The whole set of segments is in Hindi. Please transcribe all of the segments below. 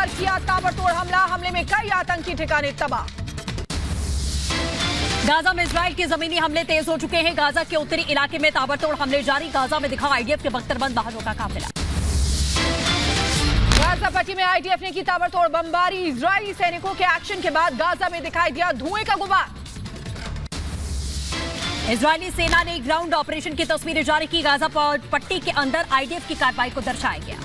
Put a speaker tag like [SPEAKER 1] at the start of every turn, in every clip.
[SPEAKER 1] पर किया ताबड़तोड़ हमला, हमले में कई आतंकी ठिकाने तबाह। गाजा में इजराइल के जमीनी हमले तेज हो चुके हैं। गाजा के उत्तरी इलाके में ताबड़तोड़ हमले जारी। गाजा में दिखा आईडीएफ के बख्तरबंद वाहनों का काफिला। गाजा पट्टी में आईडीएफ ने की ताबड़तोड़ बमबारी। इजरायली सैनिकों के एक्शन के बाद गाजा में दिखाई दिया धुएं का गुबार। इजरायली सेना ने ग्राउंड ऑपरेशन की तस्वीरें जारी की। गाजा पट्टी के अंदर आईडीएफ की कार्रवाई को दर्शाया गया।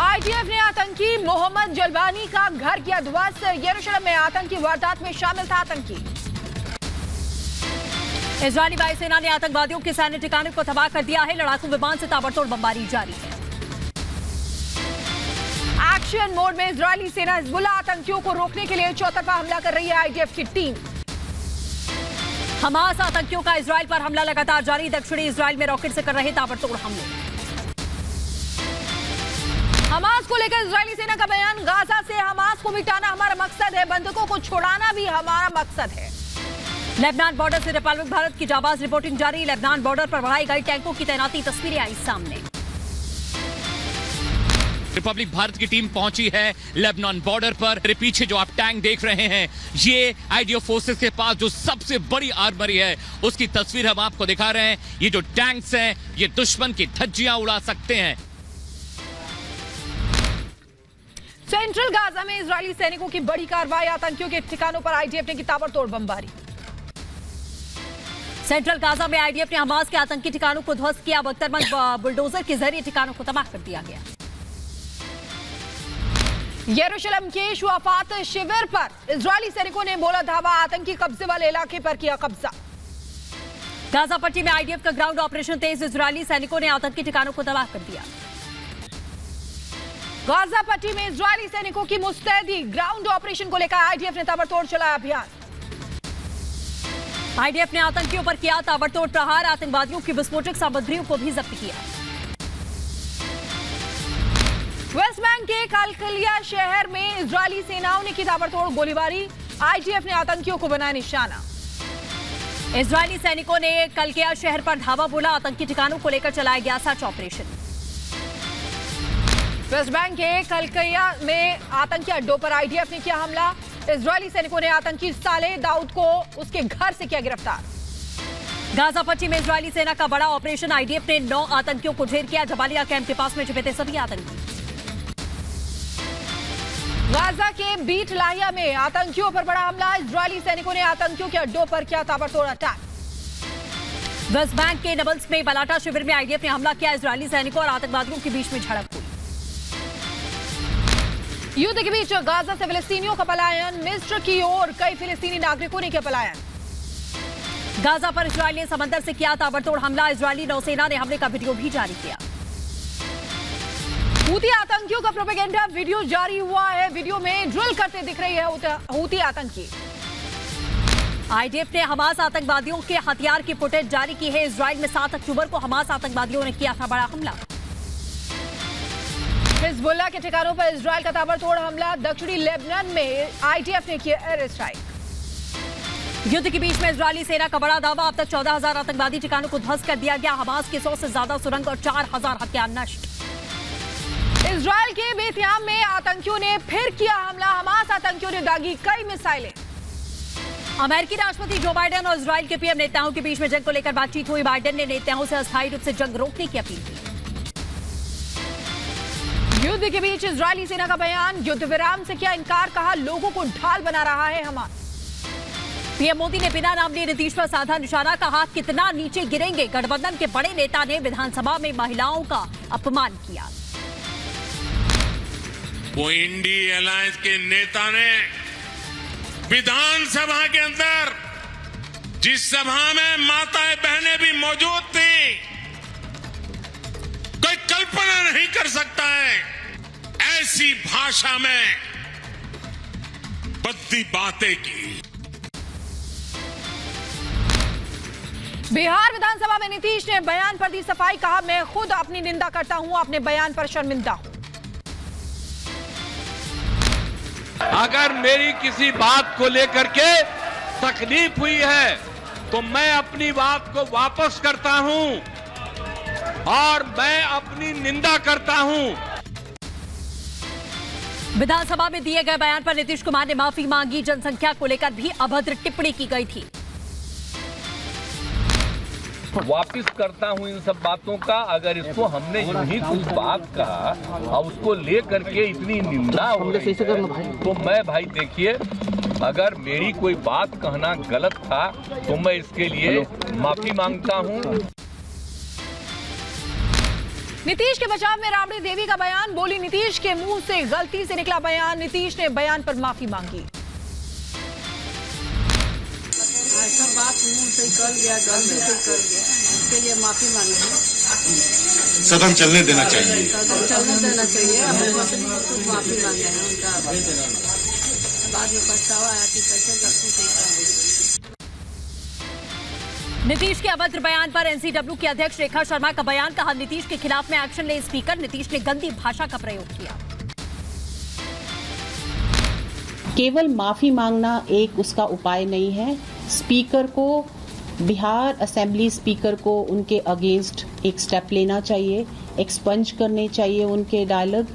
[SPEAKER 1] आईडीएफ ने आतंकी मोहम्मद जलवानी का घर किया ध्वस्त। यरूशलेम में आतंकी वारदात में शामिल था आतंकी। इजरायली वायुसेना ने आतंकवादियों के सैन्य ठिकाने को तबाह कर दिया है। लड़ाकू विमान से ताबड़तोड़ बमबारी जारी है। एक्शन मोड में इजरायली सेना हिजबुल्लाह आतंकियों को रोकने के लिए चौतरफा हमला कर रही है आईडीएफ की टीम। हमास आतंकियों का इजराइल पर हमला लगातार जारी। दक्षिणी इजराइल में रॉकेट से कर रहे ताबड़तोड़ हमले। हमास को लेकर इजरायली सेना का बयान। गाजा से हमास को मिटाना हमारा मकसद है, बंधकों को छुड़ाना भी हमारा मकसद है। लेबनान बॉर्डर से रिपब्लिक भारत की जाबाज रिपोर्टिंग जारी। लेबनान बॉर्डर पर बढ़ाई गई टैंकों की तैनाती तस्वीरें आई सामने।
[SPEAKER 2] रिपब्लिक भारत की टीम पहुंची है लेबनान बॉर्डर पर। मेरे पीछे जो आप टैंक देख रहे हैं, ये आईडीएफ फोर्सेस के पास जो सबसे बड़ी आर्मरी है उसकी तस्वीर हम आपको दिखा रहे हैं। ये जो टैंक्स हैं, ये दुश्मन की धज्जियां उड़ा सकते हैं।
[SPEAKER 1] सेंट्रल गाजा में इजरायली सैनिकों की बड़ी कार्रवाई। आतंकियों के ठिकानों पर आईडीएफ ने की ताबड़तोड़ बमबारी। सेंट्रल गाजा में आईडीएफ ने हमास के आतंकी ठिकानों को ध्वस्त किया। बख्तरबंद बुलडोजर के जरिए ठिकानों को तबाह कर दिया गया। यरूशलेम के शुआफात शिविर पर इजरायली सैनिकों ने बोला धावा। आतंकी कब्जे वाले इलाके पर किया कब्जा। गाजा पट्टी में आईडीएफ का ग्राउंड ऑपरेशन तेज। इजरायली सैनिकों ने आतंकी ठिकानों को तबाह कर दिया। गाजा पट्टी में इजरायली सैनिकों की मुस्तैदी। ग्राउंड ऑपरेशन को लेकर आईडीएफ ने ताबड़तोड़ चलाया अभियान। आईडीएफ ने आतंकियों पर किया ताबड़तोड़ प्रहार। आतंकवादियों की विस्फोटक सामग्रियों को भी जब्त किया। वेस्ट बैंक के कालकलिया शहर में इजरायली सेनाओं ने की ताबड़तोड़ गोलीबारी। आईडीएफ ने आतंकियों को बनाया निशाना। इजरायली सैनिकों ने कलकिया शहर पर धावा बोला। आतंकी ठिकानों को लेकर चलाया गया सर्च ऑपरेशन। वेस्ट बैंक के कलकिया में आतंकी अड्डों पर आईडीएफ ने किया हमला। इजरायली सैनिकों ने आतंकी साले दाऊद को उसके घर से किया गिरफ्तार। गाजा पट्टी में इजरायली सेना का बड़ा ऑपरेशन। आईडीएफ ने 9 आतंकियों को ढेर किया। जबालिया कैंप के पास में छिपे थे सभी आतंकी। गाजा के बीट लाहिया में आतंकियों पर बड़ा हमला। इजरायली सैनिकों ने आतंकियों के अड्डों पर किया ताबड़तोड़ अटैक। वेस्ट बैंक के नबल्स में बलाटा शिविर में आईडीएफ ने हमला किया। इजरायली सैनिकों और आतंकवादियों के बीच में झड़प हुई। युद्ध के बीच गाजा से फिलिस्तीनियों का पलायन। मिस्र की ओर कई फिलिस्तीनी नागरिकों ने किया पलायन। गाजा पर इजरायल ने समंदर से किया ताबड़तोड़ हमला। इजरायली नौसेना ने हमले का वीडियो भी जारी किया। हूती आतंकियों का प्रोपेगेंडा वीडियो जारी हुआ है। वीडियो में ड्रिल करते दिख रही है हूती आतंकी। आईडीएफ ने हमास आतंकवादियों के हथियार की फुटेज जारी की है। इजरायल में 7 अक्टूबर को हमास आतंकवादियों ने किया था बड़ा हमला। हिजबुल्लाह के ठिकानों पर इजरायल का ताबड़तोड़ हमला। दक्षिणी लेबनान में आईडीएफ ने किया एयर स्ट्राइक। युद्ध के बीच में इजरायली सेना का बड़ा दावा। अब तक 14,000 आतंकवादी ठिकानों को ध्वस्त कर दिया गया। हमास के 100 से ज्यादा सुरंग और 4,000 हथियार नष्ट। इजरायल के बेतियाम में आतंकियों ने फिर किया हमला। हमास आतंकियों ने दागी कई मिसाइलें। अमेरिकी राष्ट्रपति जो बाइडेन और इजरायल के पीएम नेताओं के बीच में जंग को लेकर बातचीत हुई। बाइडेन ने नेताओं से अस्थायी रूप से जंग रोकने की अपील की। युद्ध के बीच इजरायली सेना का बयान। युद्ध विराम से किया इनकार। कहा लोगों को ढाल बना रहा है हमास। पीएम मोदी ने बिना नाम लिए नीतीश पर साधा निशाना। कहा कितना नीचे गिरेंगे। गठबंधन के बड़े नेता ने विधानसभा में महिलाओं का अपमान किया।
[SPEAKER 3] वो इंडी अलायंस के नेता ने विधानसभा के अंदर, जिस सभा में माताएं बहनें भी मौजूद थी, कोई कल्पना नहीं कर सकता है ऐसी भाषा में बद्दी बातें की।
[SPEAKER 1] बिहार विधानसभा में नीतीश ने बयान पर दी सफाई। कहा मैं खुद अपनी निंदा करता हूं, अपने बयान पर शर्मिंदा हूं।
[SPEAKER 4] अगर मेरी किसी बात को लेकर के तकलीफ हुई है तो मैं अपनी बात को वापस करता हूं और मैं अपनी निंदा करता हूं।
[SPEAKER 1] विधानसभा में दिए गए बयान पर नीतीश कुमार ने माफी मांगी। जनसंख्या को लेकर भी अभद्र टिप्पणी की गई थी।
[SPEAKER 4] वापिस करता हूं इन सब बातों का। अगर इसको हमने यूं ही कुछ बात कहा और उसको लेकर के इतनी निंदा हो रही है, तो मैं भाई देखिए, अगर मेरी कोई बात कहना गलत था तो मैं इसके लिए माफी मांगता हूं।
[SPEAKER 1] नीतीश के बचाव में राबड़ी देवी का बयान। बोली नीतीश के मुंह से गलती से निकला बयान। नीतीश ने बयान पर माफी मांगी।
[SPEAKER 5] ऐसा बात मुंह से कर गया, गलती से कर गया, इसके लिए माफी मांगी।
[SPEAKER 3] सदन चलने देना चाहिए।
[SPEAKER 5] सदन चलने देना चाहिए। अब खुद माफी मांगे हैं उनका। बाद में पछतावा है कि कैसे गलती से कर।
[SPEAKER 1] नीतीश के अभद्र बयान पर एनसीडब्ल्यू की अध्यक्ष रेखा शर्मा का बयान। कहा नीतीश के खिलाफ में एक्शन ले स्पीकर। नीतीश ने गंदी भाषा का प्रयोग किया।
[SPEAKER 6] केवल माफी मांगना एक उसका उपाय नहीं है। स्पीकर को, बिहार असेंबली स्पीकर को उनके अगेंस्ट एक स्टेप लेना चाहिए, एक्सपंज करने चाहिए उनके डायलॉग।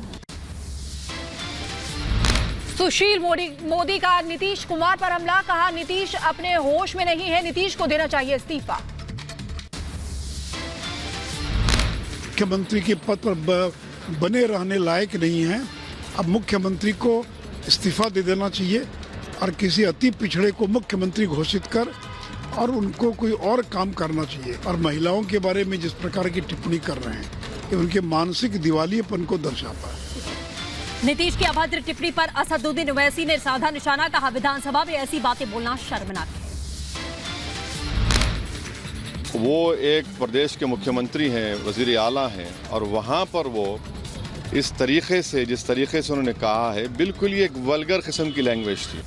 [SPEAKER 1] सुशील मोदी का नीतीश कुमार पर हमला। कहा नीतीश अपने होश में नहीं है। नीतीश को देना चाहिए इस्तीफा।
[SPEAKER 7] मुख्यमंत्री के पद पर बने रहने लायक नहीं है। अब मुख्यमंत्री को इस्तीफा दे देना चाहिए और किसी अति पिछड़े को मुख्यमंत्री घोषित कर और उनको कोई और काम करना चाहिए। और महिलाओं के बारे में जिस प्रकार की टिप्पणी कर रहे हैं, ये उनके मानसिक दिवालियेपन को दर्शाता है।
[SPEAKER 1] नीतीश की अभद्र टिप्पणी पर असदुद्दीन ओवैसी ने साधा निशाना। कहा विधानसभा में ऐसी बातें बोलना शर्मनाक है।
[SPEAKER 8] वो एक प्रदेश के मुख्यमंत्री हैं, वजीर आला हैं, और वहाँ पर वो इस तरीके से, जिस तरीके से उन्होंने कहा है, बिल्कुल ही एक वल्गर किस्म की लैंग्वेज थी।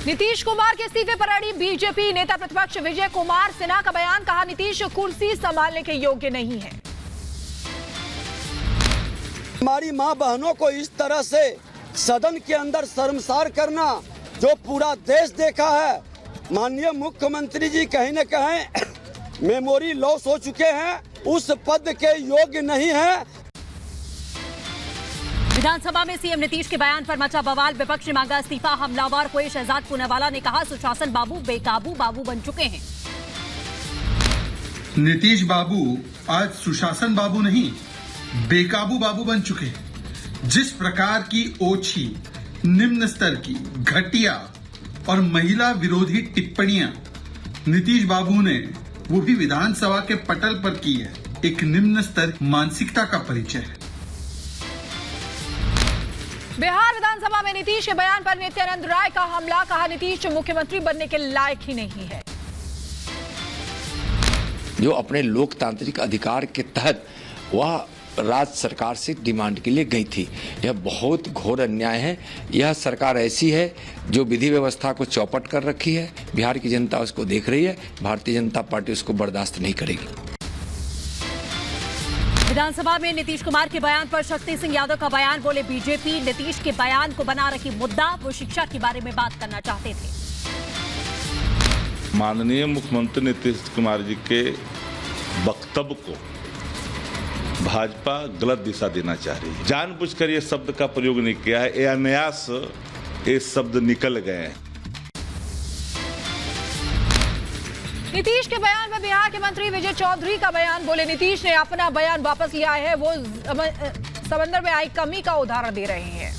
[SPEAKER 1] नीतीश कुमार के इस्तीफे पर अड़ी बीजेपी नेता प्रतिपक्ष विजय कुमार सिन्हा का बयान। कहा नीतीश कुर्सी संभालने के योग्य नहीं है।
[SPEAKER 9] हमारी मां बहनों को इस तरह से सदन के अंदर शर्मसार करना, जो पूरा देश देखा है। माननीय मुख्यमंत्री जी कहीं न कहीं मेमोरी लॉस हो चुके हैं, उस पद के योग्य नहीं है।
[SPEAKER 1] विधानसभा में सीएम नीतीश के बयान पर मचा बवाल। विपक्ष ने मांगा इस्तीफा। हमलावर हुए शहजाद पूनावाला ने कहा सुशासन बाबू बेकाबू बाबू बन चुके हैं।
[SPEAKER 10] नीतीश बाबू आज सुशासन बाबू नहीं, बेकाबू बाबू बन चुके हैं। जिस प्रकार की ओछी, निम्न स्तर की, घटिया और महिला विरोधी टिप्पणियां नीतीश बाबू ने, वो भी विधानसभा के पटल पर की है, एक निम्न स्तर मानसिकता का परिचय है।
[SPEAKER 1] बिहार विधानसभा में नीतीश के बयान पर नित्यानंद राय का हमला। कहा नीतीश मुख्यमंत्री बनने के लायक ही नहीं है।
[SPEAKER 11] जो अपने लोकतांत्रिक अधिकार के तहत वह राज्य सरकार से डिमांड के लिए गई थी, यह बहुत घोर अन्याय है। यह सरकार ऐसी है जो विधि व्यवस्था को चौपट कर रखी है। बिहार की जनता उसको देख रही है। भारतीय जनता पार्टी उसको बर्दाश्त नहीं करेगी।
[SPEAKER 1] विधानसभा में नीतीश कुमार के बयान पर शक्ति सिंह यादव का बयान। बोले बीजेपी नीतीश के बयान को बना रखी मुद्दा। वो शिक्षा के बारे में बात करना चाहते थे।
[SPEAKER 12] माननीय मुख्यमंत्री नीतीश कुमार जी के वक्तव्य को भाजपा गलत दिशा देना चाह रही है। जानबूझकर ये शब्द का प्रयोग नहीं किया है, ये अनायास ये शब्द निकल गए हैं।
[SPEAKER 1] नीतीश के बयान पर बिहार के मंत्री विजय चौधरी का बयान। बोले नीतीश ने अपना बयान वापस लिया है। वो समंदर में आई कमी का उदाहरण दे रहे हैं।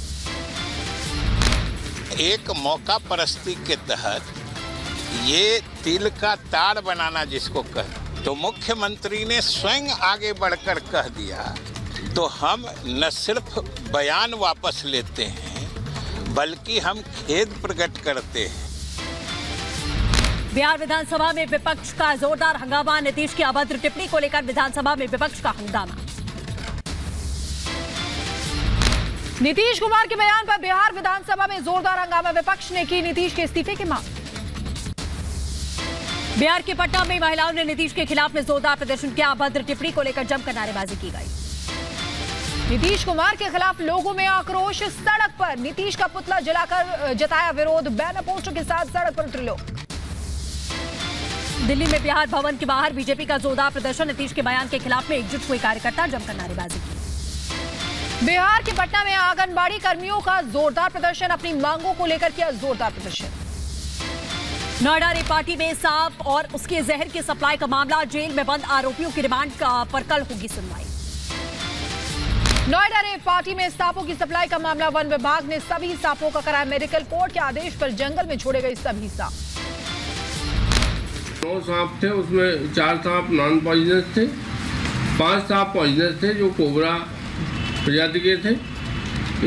[SPEAKER 13] एक मौका परस्ती के तहत ये तिल का ताड़ बनाना जिसको कहते, तो मुख्यमंत्री ने स्वयं आगे बढ़कर कह दिया, तो हम न सिर्फ बयान वापस लेते हैं बल्कि हम खेद प्रकट करते हैं।
[SPEAKER 1] बिहार विधानसभा में विपक्ष का जोरदार हंगामा। नीतीश की अभद्र टिप्पणी को लेकर विधानसभा में विपक्ष का हंगामा। नीतीश कुमार के बयान पर बिहार विधानसभा में जोरदार हंगामा। विपक्ष ने की नीतीश के इस्तीफे की मांग। बिहार के पटना में महिलाओं ने नीतीश के खिलाफ में जोरदार प्रदर्शन किया। अभद्र टिप्पणी को लेकर जमकर नारेबाजी की गई। नीतीश कुमार के खिलाफ लोगों में आक्रोश। सड़क पर नीतीश का पुतला जलाकर जताया विरोध। बैनर पोस्टर के साथ सड़क पर उतरे लोग। दिल्ली में बिहार भवन के बाहर बीजेपी का जोरदार प्रदर्शन। नीतीश के बयान के खिलाफ में एकजुट हुए कार्यकर्ता जमकर नारेबाजी की। बिहार के पटना में आंगनबाड़ी कर्मियों का जोरदार प्रदर्शन, अपनी मांगों को लेकर किया जोरदार प्रदर्शन। नोएडा रेपाटी में सांप और उसके जहर की सप्लाई का मामला, जेल में बंद आरोपियों की रिमांड पर कल होगी सुनवाई। नोएडा रेपाटी में सांपों की सप्लाई का मामला, वन विभाग ने सभी सांपों का कराया मेडिकल, कोर्ट के आदेश पर जंगल में छोड़े गए सभी सांप।
[SPEAKER 14] 9 सांप थे, उसमें 4 सांप नॉन पॉइजनस थे, 5 सांप पॉइजनस थे जो कोबरा प्रजाति के थे।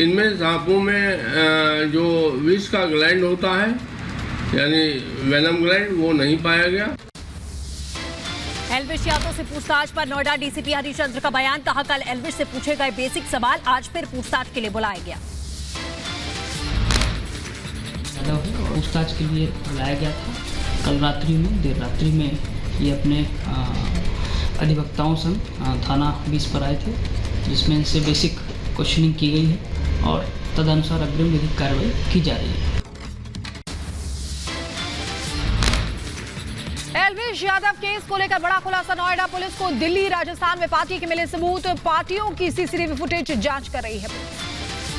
[SPEAKER 14] इनमें सांपों में जो विष का ग्लैंड होता है यानी वेनम ग्लैंड, वो नहीं पाया गया।
[SPEAKER 1] एल्विश यादव से पूछताछ पर नोएडा डीसीपी हरिश्चंद्र का बयान, कहा कल एल्विश से पूछे गए बेसिक सवाल आज फिर पूछताछ के लिए बुलाया गया।
[SPEAKER 15] पूछताछ के लिए बुलाया गया था कल रात्रि में, देर रात्रि में ये अपने अधिवक्ताओं संग थाना 20 पर आए थे, जिसमें इनसे बेसिक क्वेश्चनिंग की गई है और तदनुसार अग्रिम विधिक कार्रवाई की जा रही है।
[SPEAKER 1] एल्विश यादव केस को लेकर बड़ा खुलासा, नोएडा पुलिस को दिल्ली राजस्थान में पार्टी के मिले सबूत, पार्टियों की सीसीटीवी फुटेज जांच कर रही है।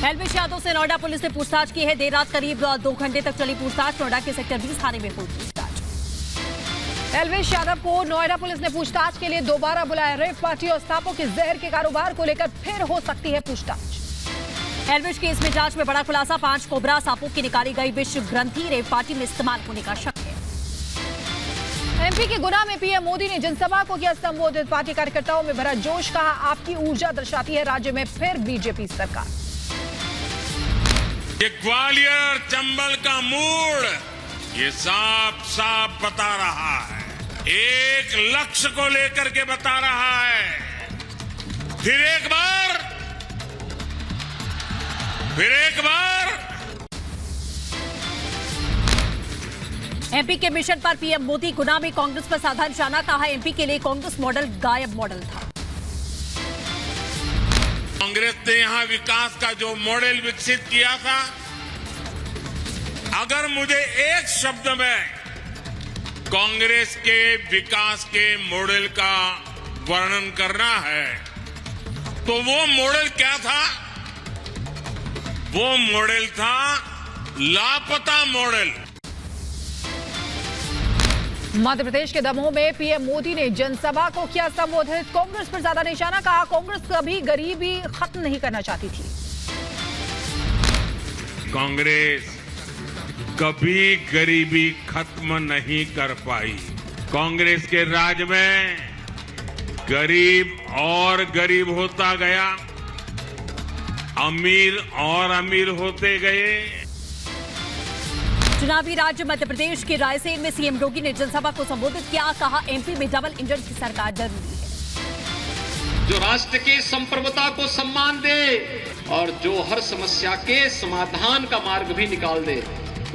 [SPEAKER 1] एल्विश यादव से नोएडा पुलिस ने पूछताछ की है, देर रात करीब 2 घंटे तक चली पूछताछ, नोएडा के सेक्टर 20 थाने में हुई पूछताछ। एल्विश यादव को नोएडा पुलिस ने पूछताछ के लिए दोबारा बुलाया, रेप पार्टी और सांपों के जहर के कारोबार को लेकर फिर हो सकती है पूछताछ। एल्विश केस में जांच में बड़ा खुलासा, 5 कोबरा सांपों की निकाली गई विष ग्रंथि रेप पार्टी में इस्तेमाल होने का शक है। एमपी के गुना में पीएम मोदी ने जनसभा को किया संबोधित, पार्टी कार्यकर्ताओं में भरा जोश, कहा आपकी ऊर्जा दर्शाती है राज्य में फिर बीजेपी सरकार।
[SPEAKER 3] ये ग्वालियर चंबल का मूड ये साफ साफ बता रहा है, एक लक्ष्य को लेकर के बता रहा है। फिर एक बार
[SPEAKER 1] एमपी के मिशन पर पीएम मोदी, गुना में कांग्रेस पर साधा निशाना, कहा एमपी के लिए कांग्रेस मॉडल गायब मॉडल था।
[SPEAKER 3] कांग्रेस ने यहां विकास का जो मॉडल विकसित किया था, अगर मुझे एक शब्द में कांग्रेस के विकास के मॉडल का वर्णन करना है तो वो मॉडल क्या था? वो मॉडल था लापता मॉडल।
[SPEAKER 1] मध्य प्रदेश के दमोह में पीएम मोदी ने जनसभा को किया संबोधित, कांग्रेस पर ज्यादा निशाना, कहा कांग्रेस कभी गरीबी खत्म नहीं करना चाहती थी।
[SPEAKER 3] कांग्रेस कभी गरीबी खत्म नहीं कर पाई। कांग्रेस के राज में गरीब और गरीब होता गया, अमीर और अमीर होते गए।
[SPEAKER 1] चुनावी राज्य मध्य प्रदेश के रायसेन में सीएम योगी ने जनसभा को संबोधित किया, कहा एमपी में डबल इंजन की सरकार जरूरी है।
[SPEAKER 16] जो राष्ट्र की संप्रभुता को सम्मान दे और जो हर समस्या के समाधान का मार्ग भी निकाल दे,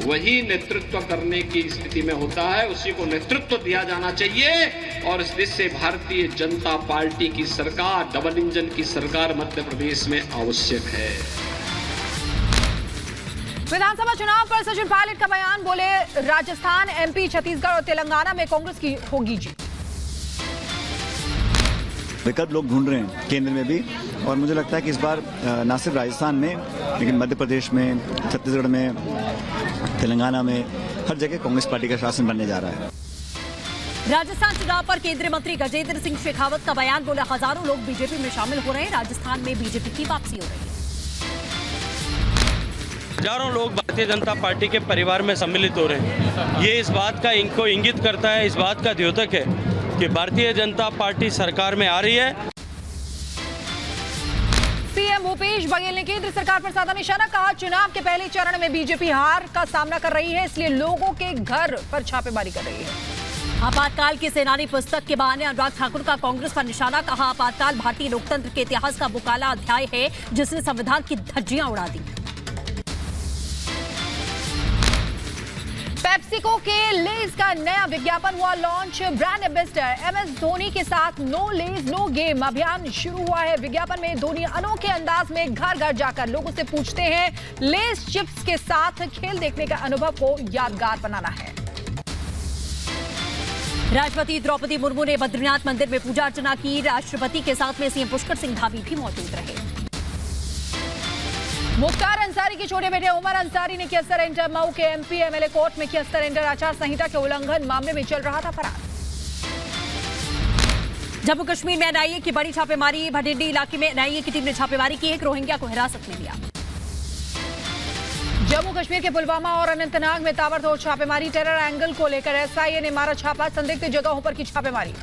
[SPEAKER 16] वही नेतृत्व करने की स्थिति में होता है, उसी को नेतृत्व दिया जाना चाहिए। और इस देश से भारतीय जनता पार्टी की सरकार, डबल इंजन की सरकार मध्य प्रदेश में आवश्यक है।
[SPEAKER 1] विधानसभा चुनाव पर सचिन पायलट का बयान, बोले राजस्थान, एमपी, छत्तीसगढ़ और तेलंगाना में कांग्रेस की होगी जीत।
[SPEAKER 17] विकल्प लोग ढूंढ रहे हैं केंद्र में भी, और मुझे लगता है कि इस बार न सिर्फ राजस्थान में लेकिन मध्य प्रदेश में, छत्तीसगढ़ में, तेलंगाना में, हर जगह कांग्रेस पार्टी का शासन बनने जा रहा है।
[SPEAKER 1] राजस्थान चुनाव पर केंद्रीय मंत्री गजेंद्र सिंह शेखावत का बयान, बोले हजारों लोग बीजेपी में शामिल हो रहे हैं, राजस्थान में बीजेपी की वापसी हो रही है।
[SPEAKER 18] हजारों लोग भारतीय जनता पार्टी के परिवार में सम्मिलित हो रहे हैं। ये इस बात का इनको इंगित करता है, इस बात का द्योतक है कि भारतीय जनता पार्टी सरकार में आ रही है।
[SPEAKER 1] सीएम भूपेश बघेल ने केंद्र सरकार पर साधा निशाना, कहा चुनाव के पहले चरण में बीजेपी हार का सामना कर रही है, इसलिए लोगों के घर पर छापेमारी कर रही है। आपातकाल की सेनानी पुस्तक के बहाने अनुराग ठाकुर का कांग्रेस पर निशाना, कहा आपातकाल भारतीय लोकतंत्र के इतिहास का बुकाला अध्याय है जिसने संविधान की धज्जियां उड़ा दी। पेप्सिको के लेज का नया विज्ञापन हुआ launch, brand ambassador MS Dhoni के साथ नो लेज नो गेम अभियान शुरू हुआ है। विज्ञापन में धोनी अनोखे अंदाज में घर घर जाकर लोगों से पूछते हैं लेज चिप्स के साथ खेल देखने का अनुभव को यादगार बनाना है। राष्ट्रपति द्रौपदी मुर्मू ने बद्रीनाथ मंदिर में पूजा अर्चना की, राष्ट्रपति के साथ में सीएम पुष्कर सिंह धामी भी मौजूद रहे। मुख्तार अंसारी के छोटे बेटे उमर अंसारी ने किया सरेंडर। मऊ के एमपी एमएलए कोर्ट में किया सरेंडर। आचार संहिता के उल्लंघन मामले में चल रहा था फरार। जम्मू कश्मीर में एनआईए की बड़ी छापेमारी। भटिंडी इलाके में एनआईए की टीम ने छापेमारी की। एक रोहिंग्या को हिरासत में लिया। जम्मू कश्मीर के पुलवामा और अनंतनाग में ताबड़तोड़ छापेमारी। टेरर एंगल को लेकर एसआईए ने मारा छापा। संदिग्ध जगहों पर की छापेमारी।